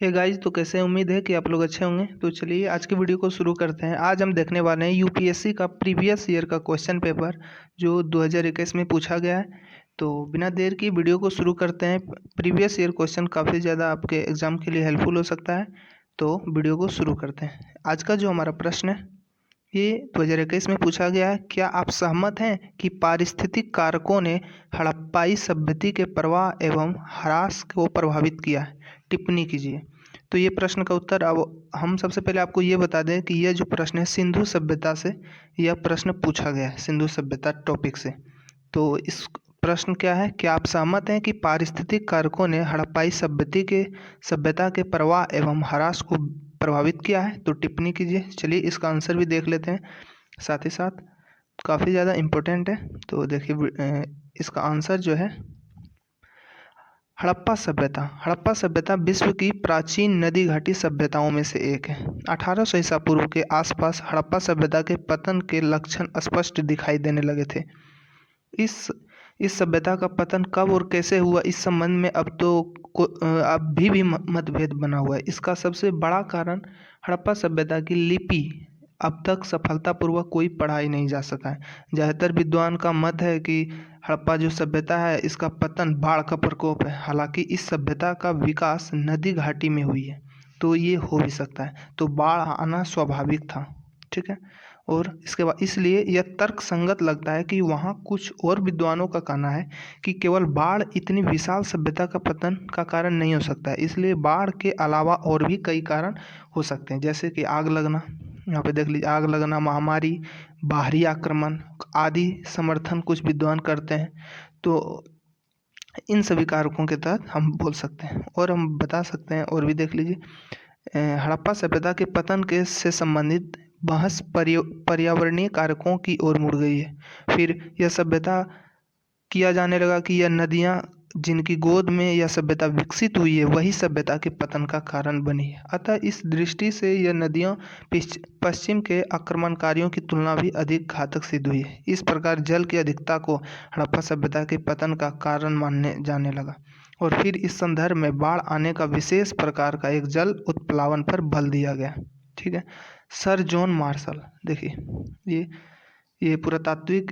Hey guys, तो कैसे हैं? उम्मीद है कि आप लोग अच्छे होंगे। तो चलिए आज की वीडियो को शुरू करते हैं। आज हम देखने वाले हैं यूपीएससी का प्रीवियस ईयर का क्वेश्चन पेपर जो 2021 में पूछा गया है। तो बिना देर की वीडियो को शुरू करते हैं। प्रीवियस ईयर क्वेश्चन काफ़ी ज़्यादा आपके एग्ज़ाम के लिए हेल्पफुल हो सकता है। तो वीडियो को शुरू करते हैं। आज का जो हमारा प्रश्न है ये 2021 में पूछा गया है। क्या आप सहमत हैं कि पारिस्थितिक कारकों ने हड़प्पाई सभ्यता के प्रवाह एवं ह्रास को प्रभावित किया है? टिप्पणी कीजिए। तो ये प्रश्न का उत्तर अब हम सबसे पहले आपको ये बता दें कि यह जो प्रश्न है सिंधु सभ्यता से यह प्रश्न पूछा गया है, सिंधु सभ्यता टॉपिक से। तो इस प्रश्न क्या है, क्या आप सहमत हैं कि पारिस्थितिक कारकों ने हड़प्पाई सभ्यता के प्रवाह एवं ह्रास को प्रभावित किया है? तो टिप्पणी कीजिए। चलिए इसका आंसर भी देख लेते हैं, साथ ही साथ काफ़ी ज़्यादा इम्पोर्टेंट है। तो देखिए इसका आंसर जो है हड़प्पा सभ्यता विश्व की प्राचीन नदी घाटी सभ्यताओं में से एक है। 1800 ईसा पूर्व के आसपास हड़प्पा सभ्यता के पतन के लक्षण स्पष्ट दिखाई देने लगे थे। इस सभ्यता का पतन कब और कैसे हुआ, इस संबंध में अब भी मतभेद बना हुआ है। इसका सबसे बड़ा कारण हड़प्पा सभ्यता की लिपि अब तक सफलतापूर्वक कोई पढ़ाई नहीं जा सका है। ज़्यादातर विद्वान का मत है कि हड़प्पा जो सभ्यता है इसका पतन बाढ़ का प्रकोप है। हालांकि इस सभ्यता का विकास नदी घाटी में हुई है, तो ये हो भी सकता है। तो बाढ़ आना स्वाभाविक था, ठीक है। और इसके बाद इसलिए यह तर्क संगत लगता है कि वहाँ कुछ और विद्वानों का कहना है कि केवल बाढ़ इतनी विशाल सभ्यता का पतन का कारण नहीं हो सकता है। इसलिए बाढ़ के अलावा और भी कई कारण हो सकते हैं, जैसे कि आग लगना, यहाँ पे देख लीजिए, आग लगना, महामारी, बाहरी आक्रमण आदि समर्थन कुछ विद्वान करते हैं। तो इन सभी कारकों के तहत हम बोल सकते हैं और हम बता सकते हैं। और भी देख लीजिए, हड़प्पा सभ्यता के पतन के से संबंधित बहस पर्यावरणीय कारकों की ओर मुड़ गई है। फिर यह सभ्यता किया जाने लगा कि यह नदियाँ जिनकी गोद में यह सभ्यता विकसित हुई है वही सभ्यता के पतन का कारण बनी है। अतः इस दृष्टि से यह नदियाँ पश्चिम के आक्रमणकारियों की तुलना भी अधिक घातक सिद्ध हुई है। इस प्रकार जल की अधिकता को हड़प्पा सभ्यता के पतन का कारण मानने जाने लगा। और फिर इस संदर्भ में बाढ़ आने का विशेष प्रकार का एक जल उत्प्लावन पर बल दिया गया, ठीक है। सर जॉन मार्शल, देखिए ये पुरातात्विक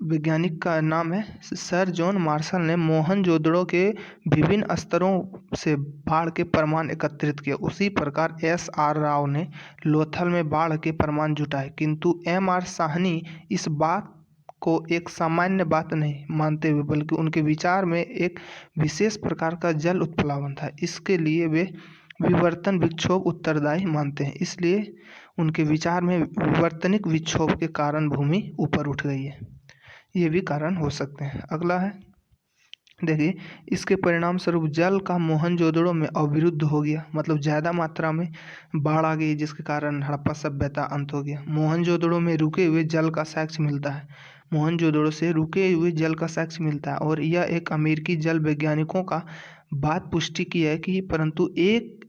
वैज्ञानिक का नाम है। सर जॉन मार्शल ने मोहनजोदड़ो के विभिन्न स्तरों से बाढ़ के प्रमाण एकत्रित किए। उसी प्रकार एस.आर. राव ने लोथल में बाढ़ के प्रमाण जुटाए, किंतु एम.आर. साहनी इस बात को एक सामान्य बात नहीं मानते हुए बल्कि उनके विचार में एक विशेष प्रकार का जल उत्प्लावन था। इसके लिए वे विवर्तन विक्षोभ उत्तरदायी मानते हैं। इसलिए उनके विचार में विवर्तनिक विक्षोभ के कारण भूमि ऊपर उठ गई है। ये भी कारण हो सकते हैं। अगला है, देखिए इसके परिणाम स्वरूप जल का मोहनजोदड़ो में अवरुद्ध हो गया, मतलब ज़्यादा मात्रा में बाढ़ आ गई जिसके कारण हड़प्पा सभ्यता अंत हो गया। मोहनजोदड़ो में रुके हुए जल का साक्ष्य मिलता है, मोहनजोदड़ो से रुके हुए जल का साक्ष्य मिलता है। और यह एक अमेरिकी जल वैज्ञानिकों का बात पुष्टि की है कि परंतु एक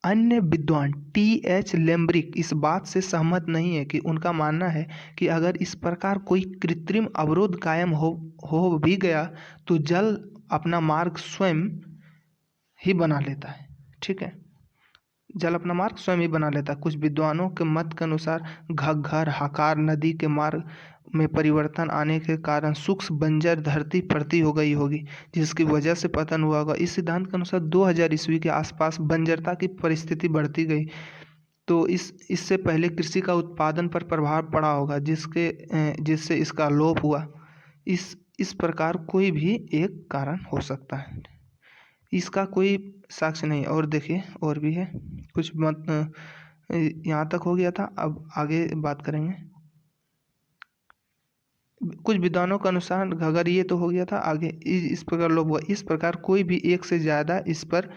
अन्य विद्वान टी.एच. लेम्ब्रिक इस बात से सहमत नहीं है कि उनका मानना है कि अगर इस प्रकार कोई कृत्रिम अवरोध कायम हो भी गया तो जल अपना मार्ग स्वयं ही बना लेता है, ठीक है। जल अपना मार्ग स्वयं ही बना लेता है। कुछ विद्वानों के मत के अनुसार घग्घर हाकार नदी के मार्ग में परिवर्तन आने के कारण सूक्ष्म बंजर धरती पड़ती हो गई होगी, जिसकी वजह से पतन हुआ होगा। इस सिद्धांत के अनुसार 2000 ईस्वी के आसपास बंजरता की परिस्थिति बढ़ती गई, तो इससे पहले कृषि का उत्पादन पर प्रभाव पड़ा होगा जिससे इसका लोप हुआ। इस प्रकार कोई भी एक कारण हो सकता है, इसका कोई साक्ष्य नहीं। और देखिए और भी है कुछ मत, यहाँ तक हो गया था। अब आगे बात करेंगे। कुछ विद्वानों के अनुसार अगर ये तो हो गया था, आगे इस प्रकार लोप हुआ। इस प्रकार कोई भी एक से ज़्यादा इस पर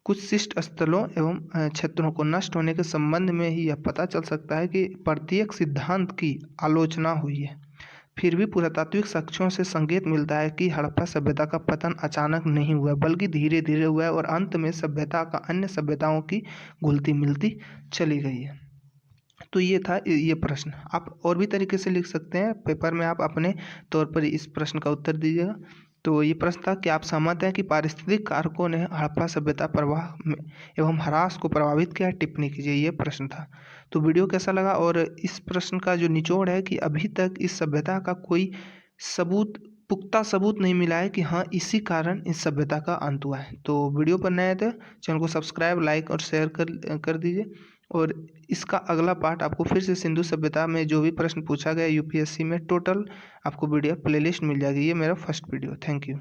कुछ शिष्ट स्थलों एवं क्षेत्रों को नष्ट होने के संबंध में ही यह पता चल सकता है कि प्रत्येक सिद्धांत की आलोचना हुई है। फिर भी पुरातात्विक साक्ष्यों से संकेत मिलता है कि हड़प्पा सभ्यता का पतन अचानक नहीं हुआ बल्कि धीरे धीरे हुआ है और अंत में सभ्यता का अन्य सभ्यताओं की घुलती मिलती चली गई है। तो ये था ये प्रश्न। आप और भी तरीके से लिख सकते हैं पेपर में, आप अपने तौर पर इस प्रश्न का उत्तर दीजिएगा। तो ये प्रश्न था कि आप सहमत हैं कि पारिस्थितिक कारकों ने हड़प्पा सभ्यता प्रवाह में एवं ह्रास को प्रभावित किया? टिप्पणी कीजिए, ये प्रश्न था। तो वीडियो कैसा लगा? और इस प्रश्न का जो निचोड़ है कि अभी तक इस सभ्यता का कोई पुख्ता सबूत नहीं मिला है कि हाँ इसी कारण इस सभ्यता का अंत हुआ है। तो वीडियो पर नए थे, चैनल को सब्सक्राइब, लाइक और शेयर कर दीजिए। और इसका अगला पार्ट आपको फिर से सिंधु सभ्यता में जो भी प्रश्न पूछा गया यूपीएससी में, टोटल आपको वीडियो प्लेलिस्ट मिल जाएगी। ये मेरा फर्स्ट वीडियो। Thank you.